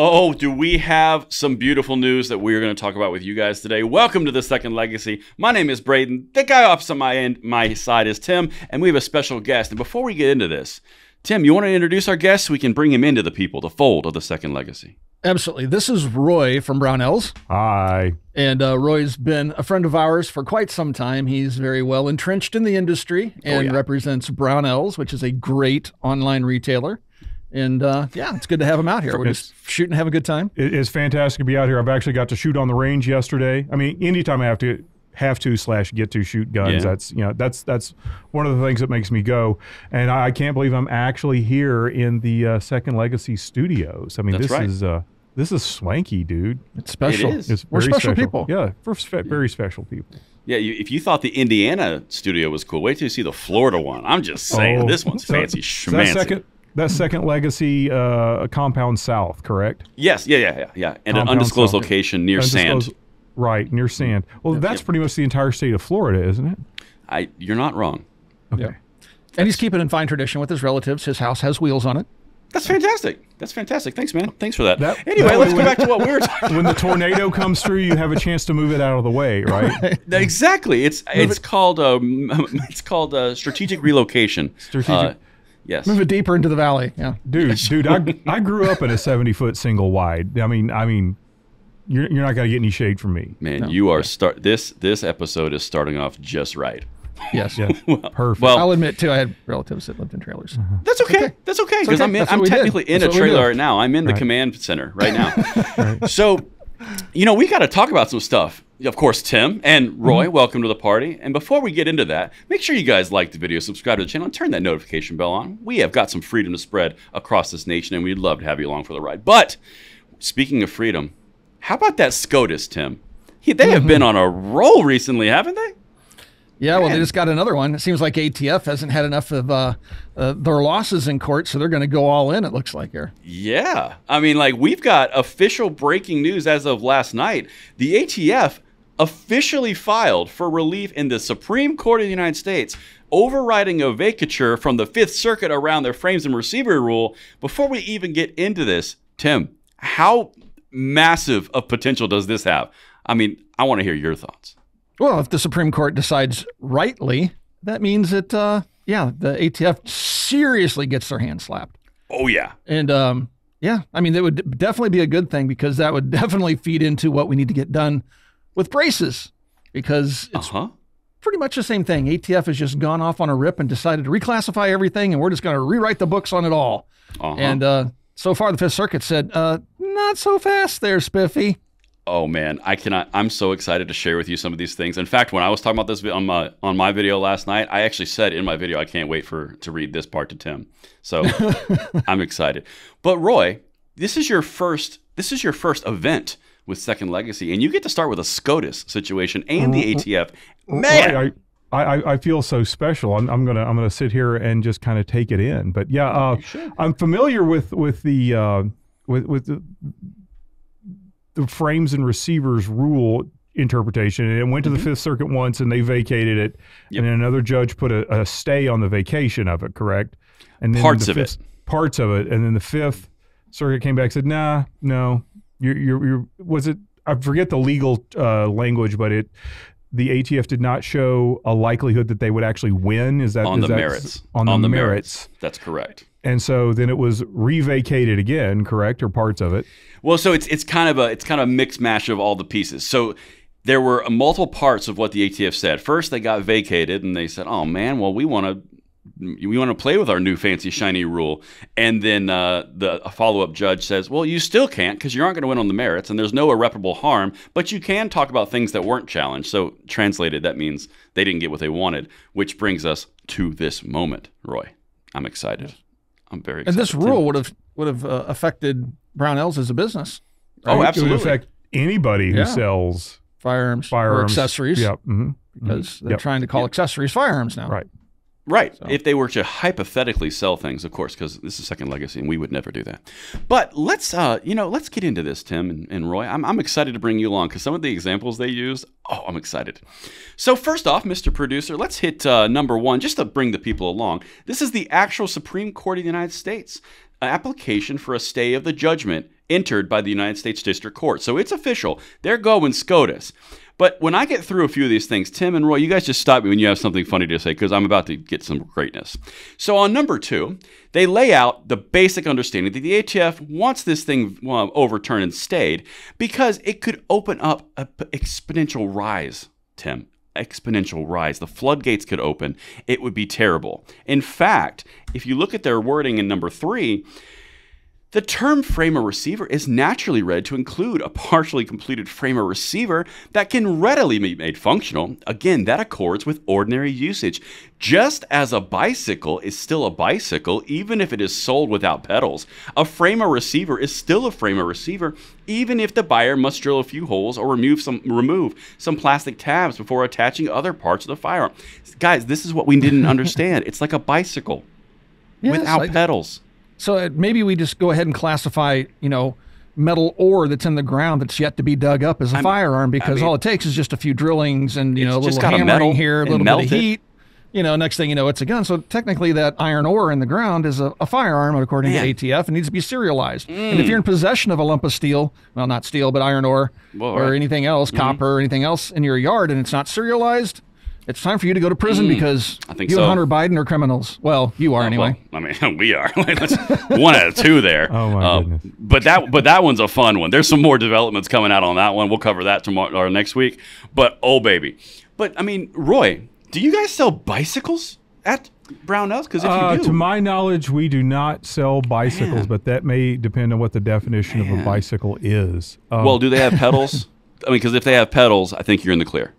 Oh, do we have some beautiful news that we're going to talk about with you guys today? Welcome to The Second Legacy. My name is Braden. The guy opposite my side is Tim, and we have a special guest. And before we get into this, Tim, you want to introduce our guest so we can bring him into the people, the fold of The Second Legacy? Absolutely. This is Roy from Brownells. Hi. And Roy's been a friend of ours for quite some time. He's very well entrenched in the industry and represents Brownells, which is a great online retailer. And yeah, it's good to have him out here. We're just shooting and have a good time. It is fantastic to be out here. I've actually got to shoot on the range yesterday. I mean, anytime I have to get to shoot guns, that's one of the things that makes me go. And I can't believe I'm actually here in the Second Legacy studios. I mean, this is swanky, dude. It's special. It is. It's We're very special people. Yeah, very special people. Yeah, if you thought the Indiana studio was cool, wait till you see the Florida one. I'm just saying, this one's fancy schmancy. That Second Legacy compound south, correct? Yes, yeah. And an undisclosed location near sand. Right, near sand. Well, that's pretty much the entire state of Florida, isn't it? You're not wrong. Okay. Yep. And he's keeping in fine tradition with his relatives. His house has wheels on it. That's fantastic. That's fantastic. Thanks, man. Thanks for that. Anyway, let's go back to what we were talking about. When the tornado comes through, you have a chance to move it out of the way, right? Exactly. It's called strategic relocation. Strategic. Yes. Move it deeper into the valley. Yeah. Dude, I grew up in a 70-foot single wide. I mean, you're not going to get any shade from me. Man, you are this episode is starting off just right. Yes. Perfect. Well, I'll admit too, I had relatives that lived in trailers. That's okay. That's okay because I'm technically in a trailer right now. I'm in the command center right now. Right. So, we got to talk about some stuff. Of course, Tim and Roy, welcome to the party. And before we get into that, make sure you guys like the video, subscribe to the channel, and turn that notification bell on. We have got some freedom to spread across this nation, and we'd love to have you along for the ride. But speaking of freedom, how about that SCOTUS, Tim? They have been on a roll recently, haven't they? Yeah, well, they just got another one. It seems like ATF hasn't had enough of their losses in court, so they're going to go all in, it looks like here. Yeah. I mean, we've got official breaking news as of last night. The ATF officially filed for relief in the Supreme Court of the United States, overriding a vacatur from the Fifth Circuit around their frames and receiver rule. Before we even get into this, Tim, how massive of potential does this have? I mean, I want to hear your thoughts. Well, if the Supreme Court decides rightly, that means that, the ATF seriously gets their hand slapped. Oh, yeah. And, yeah, I mean, that would definitely be a good thing because that would definitely feed into what we need to get done with braces because it's pretty much the same thing. ATF has just gone off on a rip and decided to reclassify everything, and we're just going to rewrite the books on it all. And so far, the Fifth Circuit said, not so fast there, Spiffy. Oh man, I'm so excited to share with you some of these things. In fact, when I was talking about this on my video last night, I actually said in my video, I can't wait to read this part to Tim. So I'm excited. But Roy, this is your first event with Second Legacy, and you get to start with a SCOTUS situation and the ATF. Man, I feel so special. I'm gonna sit here and just kind of take it in. But yeah, I'm familiar with the frames and receivers rule interpretation, and it went to the Fifth Circuit once, and they vacated it, and then another judge put a stay on the vacation of it, correct? And then parts of it, and then the Fifth Circuit came back and said, nah, no, was it? I forget the legal language, but the ATF did not show a likelihood that they would actually win. Is that on the merits? On the merits. That's correct. And so then it was revacated again, correct, or parts of it? Well, so it's kind of a mixed mash of all the pieces. So there were multiple parts of what the ATF said. First, they got vacated, and they said, "Oh man, well we want to play with our new fancy shiny rule." And then a follow-up judge says, "Well, you still can't because you aren't going to win on the merits, and there's no irreparable harm, but you can talk about things that weren't challenged." So translated, that means they didn't get what they wanted, which brings us to this moment, Roy. I'm excited. I'm very excited. And this rule would have affected Brownells as a business. Right? Oh, absolutely. It would affect anybody who sells firearms or accessories. Yep. Because they're trying to call accessories firearms now. Right. So. If they were to hypothetically sell things, of course, because this is Second Legacy, and we would never do that. But let's get into this, Tim and Roy. I'm excited to bring you along because some of the examples they used, I'm excited. So first off, Mr. Producer, let's hit number one, just to bring the people along. This is the actual Supreme Court of the United States application for a stay of the judgment entered by the United States District Court. So it's official. They're going SCOTUS. But when I get through a few of these things, Tim and Roy, you guys just stop me when you have something funny to say, because I'm about to get some greatness. So on number 2, they lay out the basic understanding that the ATF wants this thing overturned and stayed because it could open up an exponential rise, Tim. Exponential rise. The floodgates could open. It would be terrible. In fact, if you look at their wording in number 3, the term framer receiver is naturally read to include a partially completed framer receiver that can readily be made functional. Again, that accords with ordinary usage. Just as a bicycle is still a bicycle, even if it is sold without pedals, a framer receiver is still a framer receiver, even if the buyer must drill a few holes or remove some plastic tabs before attaching other parts of the firearm. Guys, this is what we didn't understand. It's like a bicycle without pedals. So maybe we just go ahead and classify, metal ore that's in the ground that's yet to be dug up as a firearm, because all it takes is just a few drillings and, a little hammering here, a little bit of heat. Next thing you know, it's a gun. So technically that iron ore in the ground is a firearm, according to ATF. It needs to be serialized. And if you're in possession of a lump of steel, well, not steel, but iron ore or anything else, copper or anything else in your yard, and it's not serialized, it's time for you to go to prison because you and Hunter Biden are criminals. Well, you are anyway. Well, I mean, we are. That's 1 out of 2 there. Oh my goodness. But that one's a fun one. There's some more developments coming out on that one. We'll cover that tomorrow or next week. But oh baby. But I mean, Roy, do you guys sell bicycles at Brownells? Because if you do, to my knowledge, we do not sell bicycles, but that may depend on what the definition of a bicycle is. Well, do they have pedals? I mean, because if they have pedals, I think you're in the clear.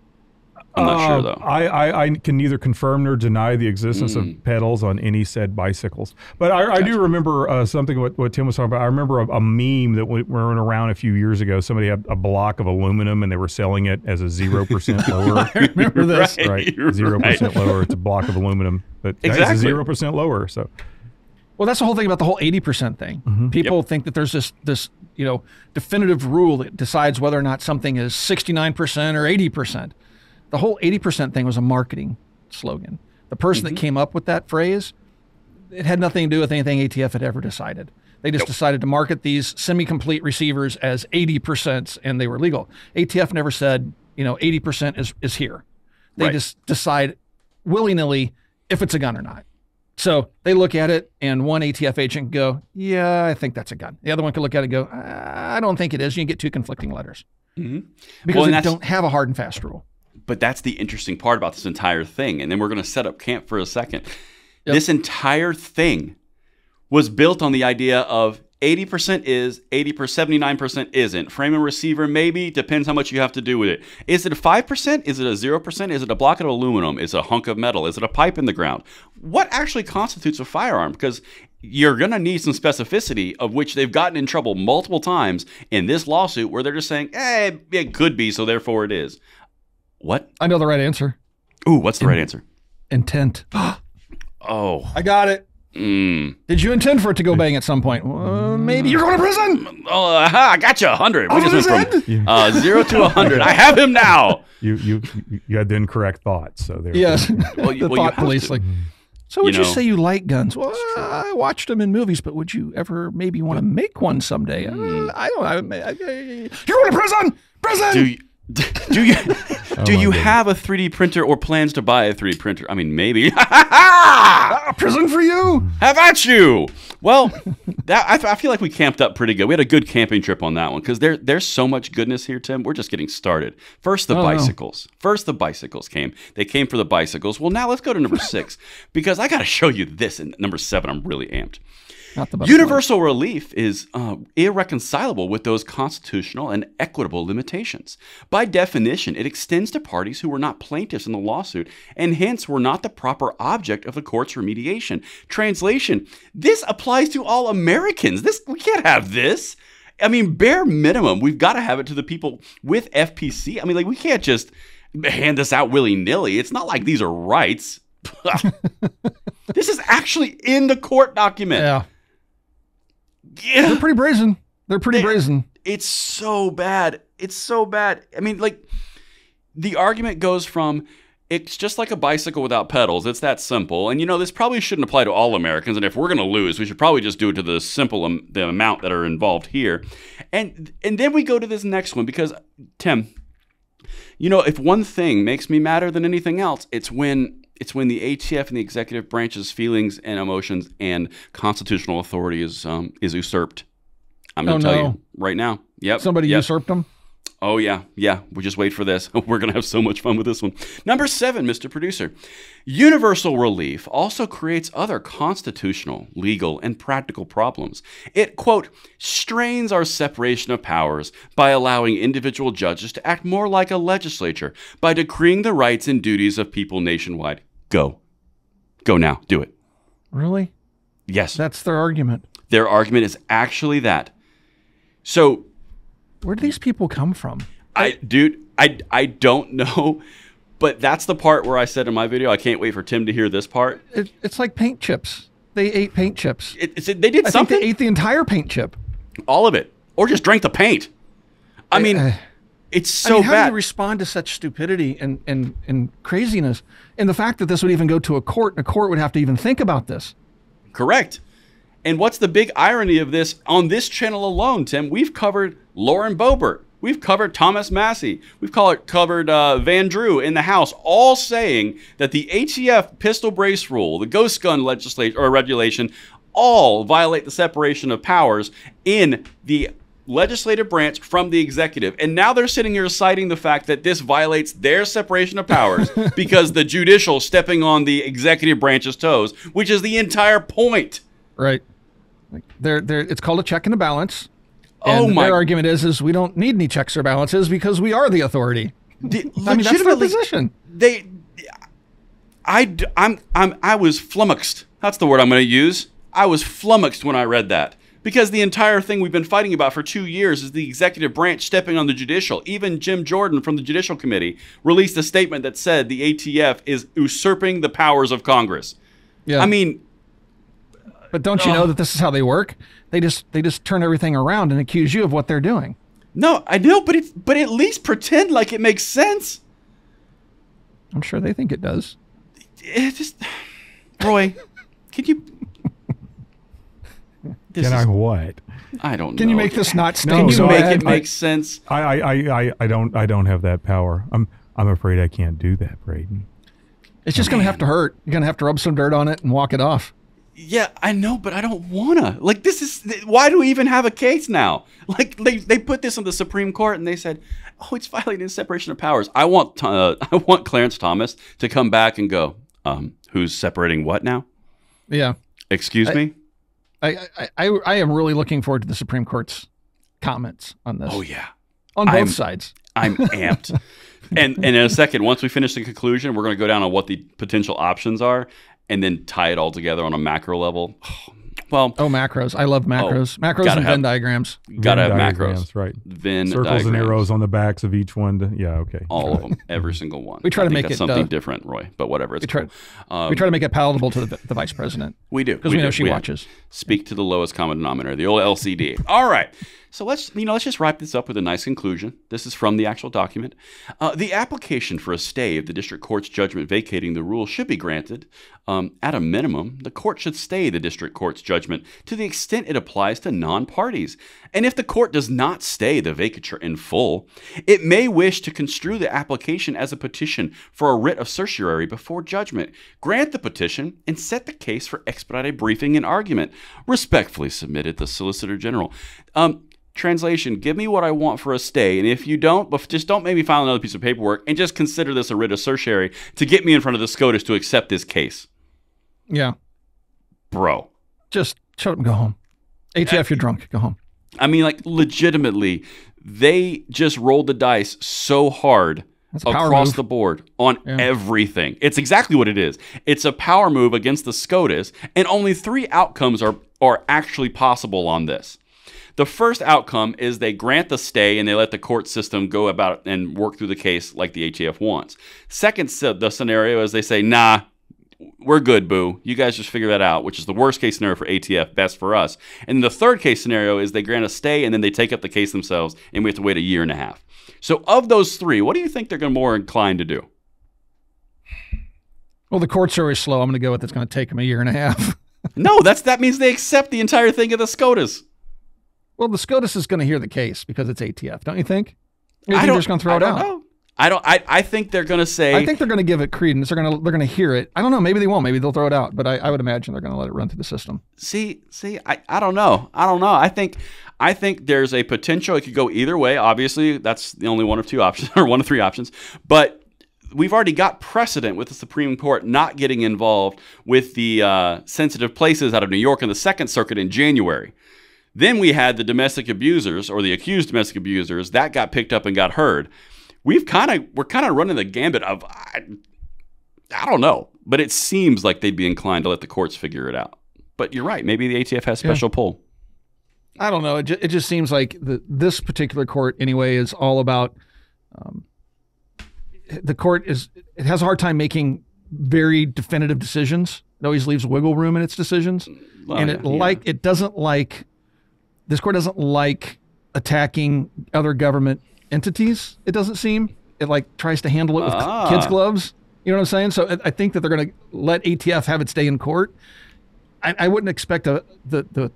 I'm not sure, though. I can neither confirm nor deny the existence of pedals on any said bicycles. But I do remember something what Tim was talking about. I remember a meme that went around a few years ago. Somebody had a block of aluminum, and they were selling it as a 0% lower. I remember this. Right, 0% lower. It's a block of aluminum. But it's a 0% lower. So, well, that's the whole thing about the whole 80% thing. People think that there's this definitive rule that decides whether or not something is 69% or 80%. The whole 80% thing was a marketing slogan. The person that came up with that phrase, it had nothing to do with anything ATF had ever decided. They just decided to market these semi-complete receivers as 80%, and they were legal. ATF never said, 80% is here. They just decide willy-nilly if it's a gun or not. So they look at it, and one ATF agent can go, yeah, I think that's a gun. The other one can look at it and go, I don't think it is. You can get 2 conflicting letters. Because they don't have a hard and fast rule. But that's the interesting part about this entire thing. And then we're going to set up camp for a second. This entire thing was built on the idea of 80% is, 79% isn't. Frame and receiver, maybe. Depends how much you have to do with it. Is it a 5%? Is it a 0%? Is it a block of aluminum? Is it a hunk of metal? Is it a pipe in the ground? What actually constitutes a firearm? Because you're going to need some specificity, of which they've gotten in trouble multiple times in this lawsuit where they're just saying, it could be, so therefore it is. What? I know the right answer. Ooh, what's the right answer? Intent. Oh. I got it. Did you intend for it to go bang at some point? Maybe. You're going to prison. Oh, I got you 100. We just went from 0 to 100. I have him now. You had the incorrect thought. So there. Yes. The thought police. So would you say you like guns? Well, I watched them in movies, but would you ever maybe want to make one someday? I don't know. You're going to prison. Prison. Do you have a 3D printer or plans to buy a 3D printer? I mean, maybe. Prison for you? Have at you. Well, I feel like we camped up pretty good. We had a good camping trip on that one because there's so much goodness here, Tim. We're just getting started. First, the bicycles. First, the bicycles came. They came for the bicycles. Well, now let's go to number 6 because I got to show you this. In number 7, I'm really amped. Universal relief is irreconcilable with those constitutional and equitable limitations. By definition, it extends to parties who were not plaintiffs in the lawsuit and hence were not the proper object of the court's remediation. Translation, this applies to all Americans. We can't have this. I mean, bare minimum, we've got to have it to the people with FPC. I mean, we can't just hand this out willy-nilly. It's not like these are rights. This is actually in the court document. Yeah. They're pretty brazen. Brazen. It's so bad. It's so bad. I mean, the argument goes from It's just like a bicycle without pedals. It's that simple. And, this probably shouldn't apply to all Americans. And if we're going to lose, we should probably just do it to the amount that are involved here. And then we go to this next one because, Tim, if one thing makes me madder than anything else, it's when the ATF and the executive branch's feelings and emotions and constitutional authority is usurped. I'm going to tell you right now. Yep. Somebody usurped them? Oh, yeah. Yeah. We just wait for this. We're going to have so much fun with this one. Number 7, Mr. Producer. Universal relief also creates other constitutional, legal, and practical problems. It, quote, strains our separation of powers by allowing individual judges to act more like a legislature by decreeing the rights and duties of people nationwide. Go. Go now. Do it. Really? Yes. That's their argument. Their argument is actually that. So... where do these people come from? I don't know, but that's the part where I said in my video, I can't wait for Tim to hear this part. It's like paint chips. They ate paint chips. They did something. I think they ate the entire paint chip. All of it. Or just drank the paint. I mean, it's so how bad. do you respond to such stupidity and craziness? And the fact that this would even go to a court, and a court would have to even think about this. Correct. And what's the big irony of this? On this channel alone, Tim, we've covered Lauren Boebert. We've covered Thomas Massey. We've covered Van Drew in the House, all saying that the ATF pistol brace rule, the ghost gun legislation or regulation, all violate the separation of powers in the legislative branch from the executive. And now they're sitting here citing the fact that this violates their separation of powers because the judicial stepping on the executive branch's toes, which is the entire point. Right. It's called a check and a balance. And their argument is we don't need any checks or balances because we are the authority. I mean, that's their position. I was flummoxed. That's the word I'm going to use. I was flummoxed when I read that because the entire thing we've been fighting about for 2 years is the executive branch stepping on the judicial. Even Jim Jordan from the Judicial Committee released a statement that said the ATF is usurping the powers of Congress. Yeah. I mean... but don't you know that this is how they work? They just turn everything around and accuse you of what they're doing. No, I know, but at least pretend like it makes sense. I'm sure they think it does. Roy, can you? I what? I don't know. Can you make this not stink? Can you make it make sense? I don't have that power. I'm afraid I can't do that, Braden. It's just going to have to hurt. You're going to have to rub some dirt on it and walk it off. Yeah, I know, but I don't wanna. Like, this is why do we even have a case now? Like, they put this on the Supreme Court and they said, "Oh, it's violating separation of powers." I want Clarence Thomas to come back and go, "Who's separating what now?" Yeah. Excuse me. I am really looking forward to the Supreme Court's comments on this. Oh yeah, on both sides. I'm amped. And in a second, once we finish the conclusion, we're going to go down on what the potential options are. And then tie it all together on a macro level. Macros. I love macros. Macros and Venn diagrams. Gotta have macros. Right. Venn circles diagrams. And arrows on the backs of each one. Okay. All of them. Every single one. We try to make it something different, Roy. But whatever. It's cool. We try to make it palatable to the vice president. We do. Because we know she watches. Speak to the lowest common denominator, the old LCD. All right. So let's just wrap this up with a nice conclusion. This is from the actual document. The application for a stay of the district court's judgment vacating the rule should be granted. At a minimum, the court should stay the district court's judgment to the extent it applies to non-parties. And if the court does not stay the vacatur in full, it may wish to construe the application as a petition for a writ of certiorari before judgment, grant the petition, and set the case for expedited briefing and argument. Respectfully submitted, the Solicitor General. Translation, give me what I want for a stay, and if you don't, just don't make me file another piece of paperwork, and just consider this a writ of certiorari to get me in front of the SCOTUS to accept this case. Yeah. Bro. Just shut up and go home. ATF, you're drunk. Go home. I mean, like, legitimately, they just rolled the dice so hard across the board on everything. It's exactly what it is. It's a power move against the SCOTUS, and only 3 outcomes are actually possible on this. The first outcome is they grant the stay and they let the court system go about and work through the case like the ATF wants. Second, the scenario is they say, nah, we're good, boo. You guys just figure that out, which is the worst case scenario for ATF, best for us. And then the third case scenario is they grant a stay and then they take up the case themselves and we have to wait 1.5 years. So of those 3, what do you think they're more inclined to do? Well, the courts are always slow. I'm going to go with it's going to take them a year and a half. No, that means they accept the entire thing of the SCOTUS. Well, the SCOTUS is going to hear the case because it's ATF, don't you think? Or they're just going to throw it out? Know. I think they're going to say. I think they're going to give it credence. They're going to hear it. I don't know. Maybe they won't. Maybe they'll throw it out. But I would imagine they're going to let it run through the system. See, I don't know. I think there's a potential it could go either way. Obviously, that's the only one of two options or one of three options. But we've already got precedent with the Supreme Court not getting involved with the sensitive places out of New York in the Second Circuit in January. Then we had the domestic abusers or the accused domestic abusers that got picked up and got heard. We're kind of running the gambit of I don't know, but it seems like they'd be inclined to let the courts figure it out. But you're right, maybe the ATF has special pull. I don't know. It just seems like this particular court anyway is all about the court it has a hard time making very definitive decisions. It always leaves wiggle room in its decisions, and it doesn't like this court doesn't like attacking other government entities. It doesn't seem it like tries to handle it with kids' gloves. You know what I'm saying? So I think that they're going to let ATF have its day in court. I wouldn't expect the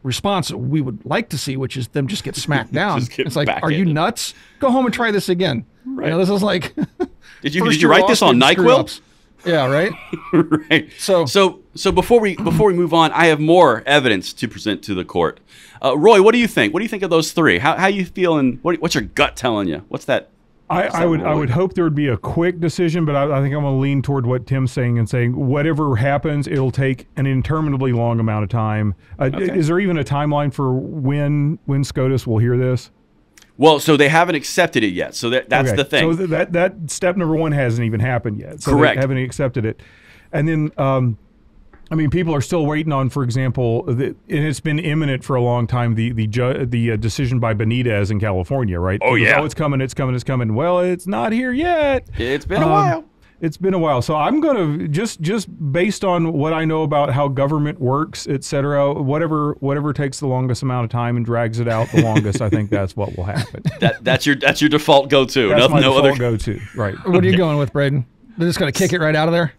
response we would like to see, which is them just get smacked down. It's like, are you nuts? Go home and try this again. Right. You know, this is like. Did you write this on NyQuil? Yeah, right. Right. So before we move on, I have more evidence to present to the court. Roy, what do you think? What do you think of those three? How you feeling? What's your gut telling you? What's that? I would hope there would be a quick decision, but I think I'm going to lean toward what Tim's saying and saying whatever happens, it'll take an interminably long amount of time. Okay. Is there even a timeline for when SCOTUS will hear this? Well, so they haven't accepted it yet. So that's the thing. So that step number one hasn't even happened yet. So correct. They haven't accepted it. And then, people are still waiting on, for example, and it's been imminent for a long time, the decision by Benitez in California, right? Oh, yeah. It's coming. Well, it's not here yet. It's been a while. It's been a while. So I'm going to, just based on what I know about how government works, et cetera, whatever takes the longest amount of time and drags it out the longest, I think that's what will happen. That's your default go-to. That's my default go-to, right. What are you going with, Braden? They're just going to kick it right out of there?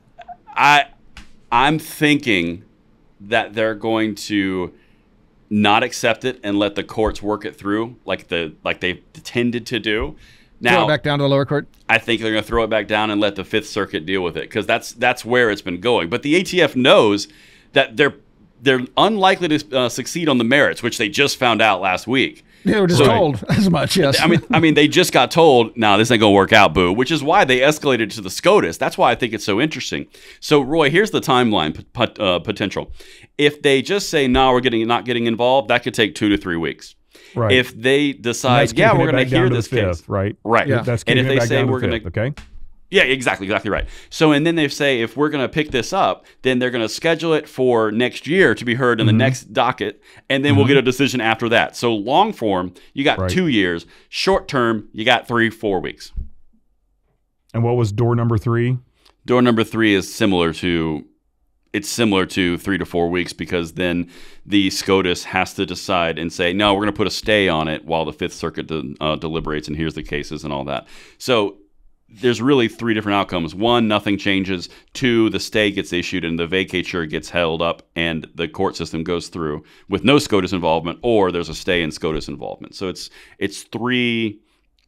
I'm thinking that they're going to not accept it and let the courts work it through like they tended to do. Now, throw it back down to the lower court? I think they're going to throw it back down and let the Fifth Circuit deal with it because that's where it's been going. But the ATF knows that they're unlikely to succeed on the merits, which they just found out last week. They were just told as much, yes. I mean, they just got told, no, this ain't going to work out, boo, which is why they escalated to the SCOTUS. That's why I think it's so interesting. So, Roy, here's the timeline potential. If they just say, no, we're not getting involved, that could take 2 to 3 weeks. Right. If they decide, yeah, we're going to hear this case. Right. Right. Yeah. That's and if they say we're going to, okay. Yeah, exactly right. So, and then they say if we're going to pick this up, then they're going to schedule it for next year to be heard in the next docket, and then we'll get a decision after that. So, long form, you got 2 years. Short term, you got 3-4 weeks. And what was door number 3? Door number 3 is similar to 3 to 4 weeks because then the SCOTUS has to decide and say, no, we're going to put a stay on it while the Fifth Circuit deliberates and hears the cases and all that. So there's really 3 different outcomes. 1, nothing changes. 2, the stay gets issued and the vacatur gets held up and the court system goes through with no SCOTUS involvement, or there's a stay and SCOTUS involvement. So it's 3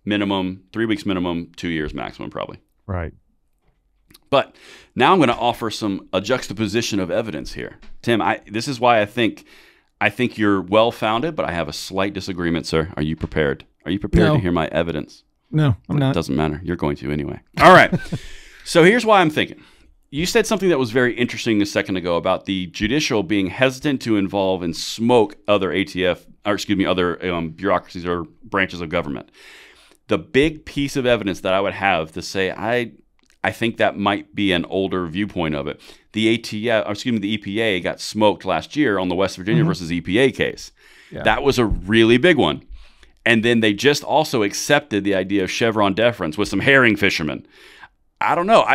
weeks minimum, 2 years maximum probably. Right. But now I'm going to offer a juxtaposition of evidence here. Tim, this is why I think you're well-founded, but I have a slight disagreement, sir. Are you prepared? Are you prepared to hear my evidence? No, I'm not. It doesn't matter. You're going to anyway. All right. So here's why I'm thinking. You said something that was very interesting a second ago about the judicial being hesitant to involve and smoke other other bureaucracies or branches of government. The big piece of evidence that I would have to say I think that might be an older viewpoint of it. The EPA got smoked last year on the West Virginia versus EPA case. Yeah. That was a really big one. And then they just also accepted the idea of Chevron deference with some herring fishermen. I don't know.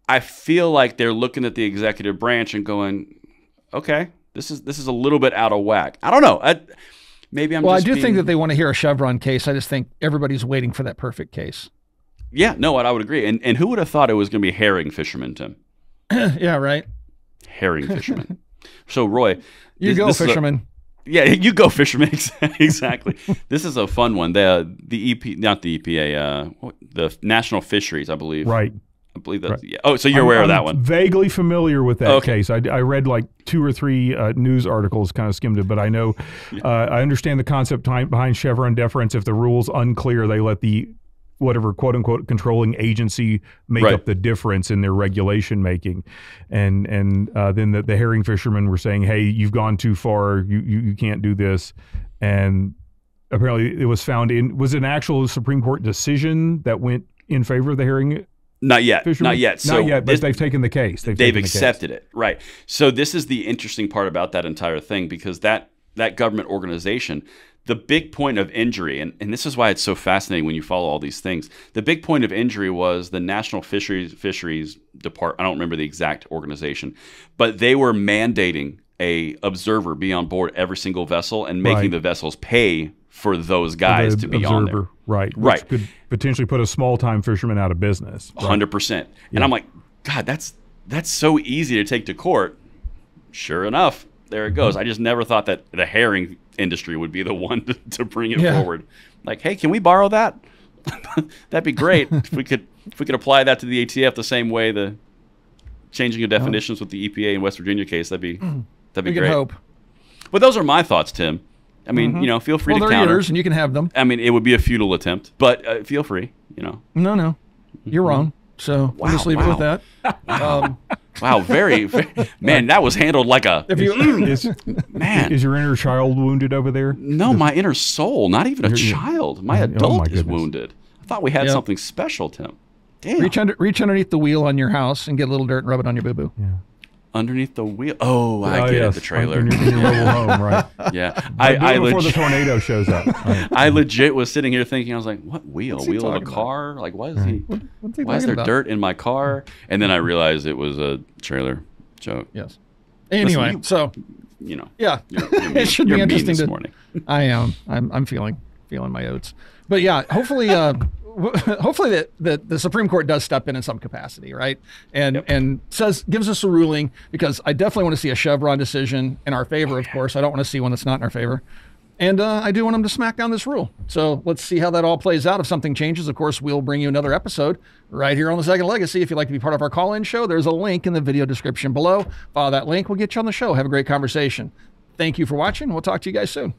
I feel like they're looking at the executive branch and going, okay, this is a little bit out of whack. I don't know. I do think that they want to hear a Chevron case. I just think everybody's waiting for that perfect case. Yeah, no, I would agree. And who would have thought it was going to be herring fishermen, Tim? Yeah, right. Herring fishermen. So, Roy. You go, fisherman. Yeah, you go, fisherman. Exactly. This is a fun one. The EP, not the EPA, the National Fisheries, I believe. Right. I believe that's, yeah. Oh, so you're aware of that one. Vaguely familiar with that case. I read like 2 or 3 news articles, kind of skimmed it, but I know, I understand the concept behind Chevron deference. If the rule's unclear, they let the whatever quote unquote controlling agency make up the difference in their regulation making. And then the herring fishermen were saying, hey, you've gone too far. You can't do this. And apparently it was found was it an actual Supreme Court decision that went in favor of the herring? Not yet. Fishermen? Not yet. So not yet, but they've taken the case. They've accepted it. Right. So this is the interesting part about that entire thing, because that government organization, the big point of injury, and this is why it's so fascinating when you follow all these things, the big point of injury was the National Fisheries Department. I don't remember the exact organization, but they were mandating a observer be on board every single vessel and making the vessels pay for those guys to be on there. Right. Which could potentially put a small-time fisherman out of business. 100%. And I'm like, God, that's so easy to take to court. Sure enough, there it goes. I just never thought that the herring industry would be the one to bring it forward. Like, hey, can we borrow that? That'd be great if we could apply that to the ATF the same way the changing of definitions with the EPA in West Virginia case. That'd be great. We can hope. But those are my thoughts, Tim. I mean, feel free to counter. They're yours, and you can have them. I mean, it would be a futile attempt, but feel free. No, you're wrong. So we'll just leave it with that. Wow, very, man, that was handled like a. Man, is your inner child wounded over there? No, my inner soul. Not even a child. My adult is wounded. I thought we had something special, Tim. Damn. Reach underneath the wheel on your house and get a little dirt and rub it on your boo boo. Yeah. Underneath the wheel. Oh, I get it. The trailer. In your mobile home, right? Yeah. Before the tornado shows up. Right. I legit was sitting here thinking, I was like, what wheel? Wheel of a car? Like, why is he? Why is there dirt in my car? And then I realized it was a trailer joke. Yes. Anyway, yeah, it should be interesting this morning. I am. I'm feeling my oats. But yeah, hopefully the Supreme Court does step in some capacity, right? And gives us a ruling, because I definitely want to see a Chevron decision in our favor, of course. I don't want to see one that's not in our favor. And I do want them to smack down this rule. So let's see how that all plays out. If something changes, of course, we'll bring you another episode right here on The Second Legacy. If you'd like to be part of our call-in show, there's a link in the video description below. Follow that link. We'll get you on the show. Have a great conversation. Thank you for watching. We'll talk to you guys soon.